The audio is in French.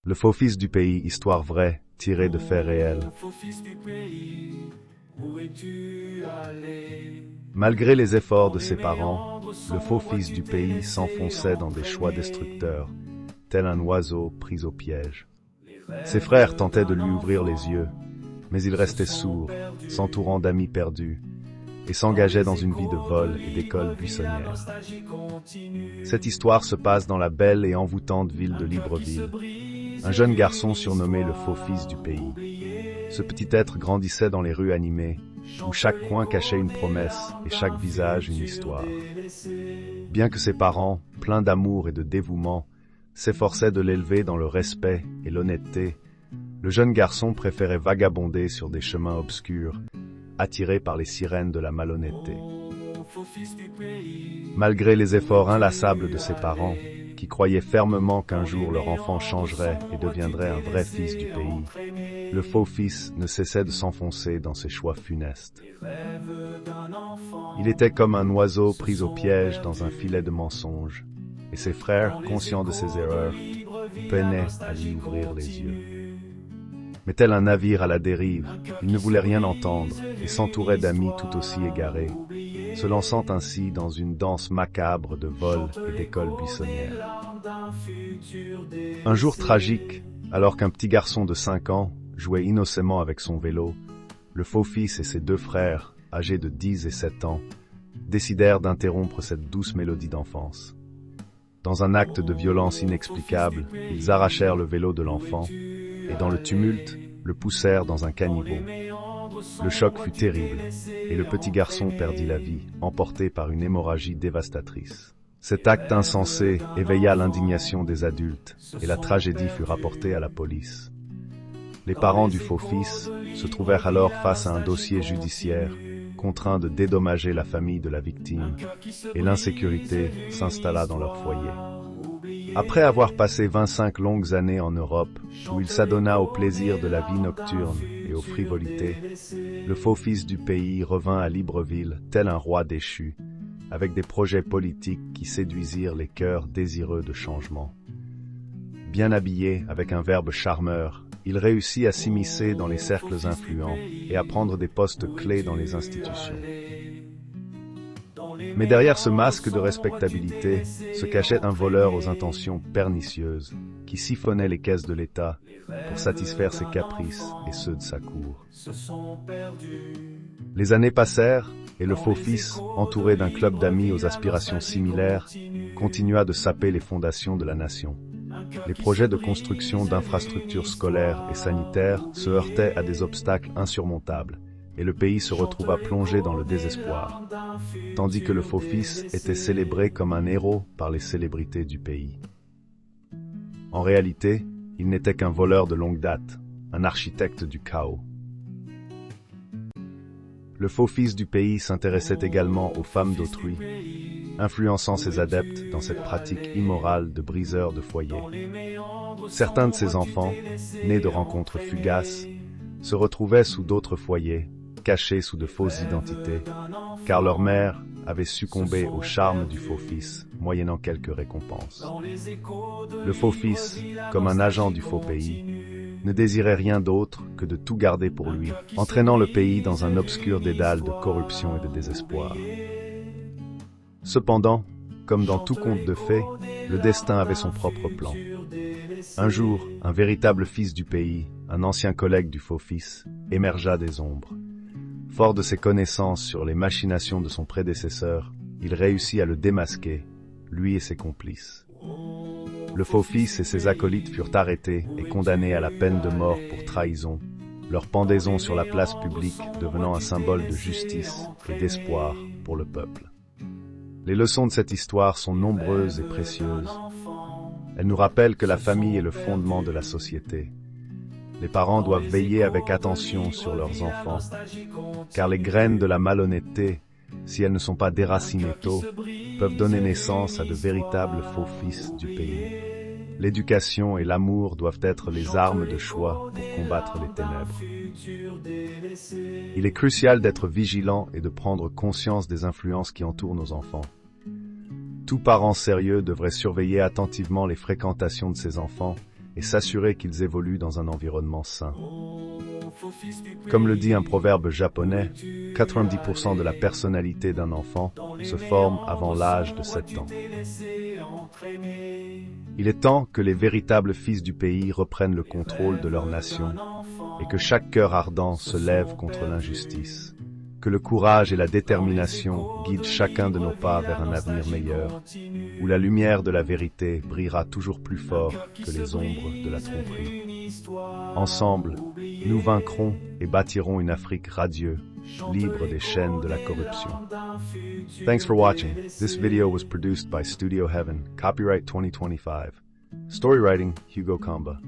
Le faux fils du pays, histoire vraie, tirée de faits réels. Le faux fils du pays, où es-tu allé? Malgré les efforts de ses parents, le faux fils du pays s'enfonçait dans des choix destructeurs, tel un oiseau pris au piège. Ses frères tentaient de lui ouvrir les yeux, mais il restait sourd, s'entourant d'amis perdus, et s'engageait dans une vie de vol et d'école buissonnière. Cette histoire se passe dans la belle et envoûtante ville de Libreville. Un jeune garçon surnommé le faux fils du pays. Ce petit être grandissait dans les rues animées, où chaque coin cachait une promesse et chaque visage une histoire. Bien que ses parents, pleins d'amour et de dévouement, s'efforçaient de l'élever dans le respect et l'honnêteté, le jeune garçon préférait vagabonder sur des chemins obscurs, attiré par les sirènes de la malhonnêteté. Malgré les efforts inlassables de ses parents, qui croyaient fermement qu'un jour leur enfant changerait et deviendrait un vrai fils du pays, le faux fils ne cessait de s'enfoncer dans ses choix funestes. Il était comme un oiseau pris au piège dans un filet de mensonges, et ses frères, conscients de ses erreurs, peinaient à lui ouvrir les yeux. Mais tel un navire à la dérive, il ne voulait rien entendre et s'entourait d'amis tout aussi égarés, se lançant ainsi dans une danse macabre de vol et d'école buissonnière. Un jour tragique, alors qu'un petit garçon de 5 ans jouait innocemment avec son vélo, le faux fils et ses 2 frères, âgés de 10 et 7 ans, décidèrent d'interrompre cette douce mélodie d'enfance. Dans un acte de violence inexplicable, ils arrachèrent le vélo de l'enfant et dans le tumulte, le poussèrent dans un caniveau. Le choc fut terrible, et le petit garçon perdit la vie, emporté par une hémorragie dévastatrice. Cet acte insensé éveilla l'indignation des adultes, et la tragédie fut rapportée à la police. Les parents du faux fils se trouvèrent alors face à un dossier judiciaire, contraints de dédommager la famille de la victime, et l'insécurité s'installa dans leur foyer. Après avoir passé 25 longues années en Europe, où il s'adonna au plaisir de la vie nocturne et aux frivolités, le faux fils du pays revint à Libreville, tel un roi déchu, avec des projets politiques qui séduisirent les cœurs désireux de changement. Bien habillé, avec un verbe charmeur, il réussit à s'immiscer dans les cercles influents et à prendre des postes clés dans les institutions. Mais derrière ce masque de respectabilité se cachait un voleur aux intentions pernicieuses qui siphonnait les caisses de l'État pour satisfaire ses caprices et ceux de sa cour. Les années passèrent et le faux fils, entouré d'un club d'amis aux aspirations similaires, continua de saper les fondations de la nation. Les projets de construction d'infrastructures scolaires et sanitaires se heurtaient à des obstacles insurmontables, et le pays se retrouva plongé dans le désespoir, tandis que le faux fils était célébré comme un héros par les célébrités du pays. En réalité, il n'était qu'un voleur de longue date, un architecte du chaos. Le faux fils du pays s'intéressait également aux femmes d'autrui, influençant ses adeptes dans cette pratique immorale de briseur de foyer. Certains de ses enfants, nés de rencontres fugaces, se retrouvaient sous d'autres foyers, cachés sous de fausses identités, car leur mère avait succombé au charme du faux fils, moyennant quelques récompenses. Le faux fils, comme un agent du faux pays, ne désirait rien d'autre que de tout garder pour lui, entraînant le pays dans un obscur dédale de corruption et de désespoir. Cependant, comme dans tout conte de fées, le destin avait son propre plan. Un jour, un véritable fils du pays, un ancien collègue du faux fils, émergea des ombres. Fort de ses connaissances sur les machinations de son prédécesseur, il réussit à le démasquer, lui et ses complices. Le faux fils et ses acolytes furent arrêtés et condamnés à la peine de mort pour trahison, leur pendaison sur la place publique devenant un symbole de justice et d'espoir pour le peuple. Les leçons de cette histoire sont nombreuses et précieuses. Elles nous rappellent que la famille est le fondement de la société. Les parents doivent veiller avec attention sur leurs enfants, car les graines de la malhonnêteté, si elles ne sont pas déracinées tôt, peuvent donner naissance à de véritables faux fils du pays. L'éducation et l'amour doivent être les armes de choix pour combattre les ténèbres. Il est crucial d'être vigilant et de prendre conscience des influences qui entourent nos enfants. Tout parent sérieux devrait surveiller attentivement les fréquentations de ses enfants et s'assurer qu'ils évoluent dans un environnement sain. Comme le dit un proverbe japonais, 90% de la personnalité d'un enfant se forme avant l'âge de 7 ans. Il est temps que les véritables fils du pays reprennent le contrôle de leur nation et que chaque cœur ardent se lève contre l'injustice. Que le courage et la détermination guident chacun de nos pas vers un avenir meilleur, où la lumière de la vérité brillera toujours plus fort que les ombres de la tromperie. Ensemble, nous vaincrons et bâtirons une Afrique radieuse, libre des chaînes de la corruption. Thanks for watching. This video was produced by Studio Heaven, copyright 2025. Story writing, Hugo Kamba.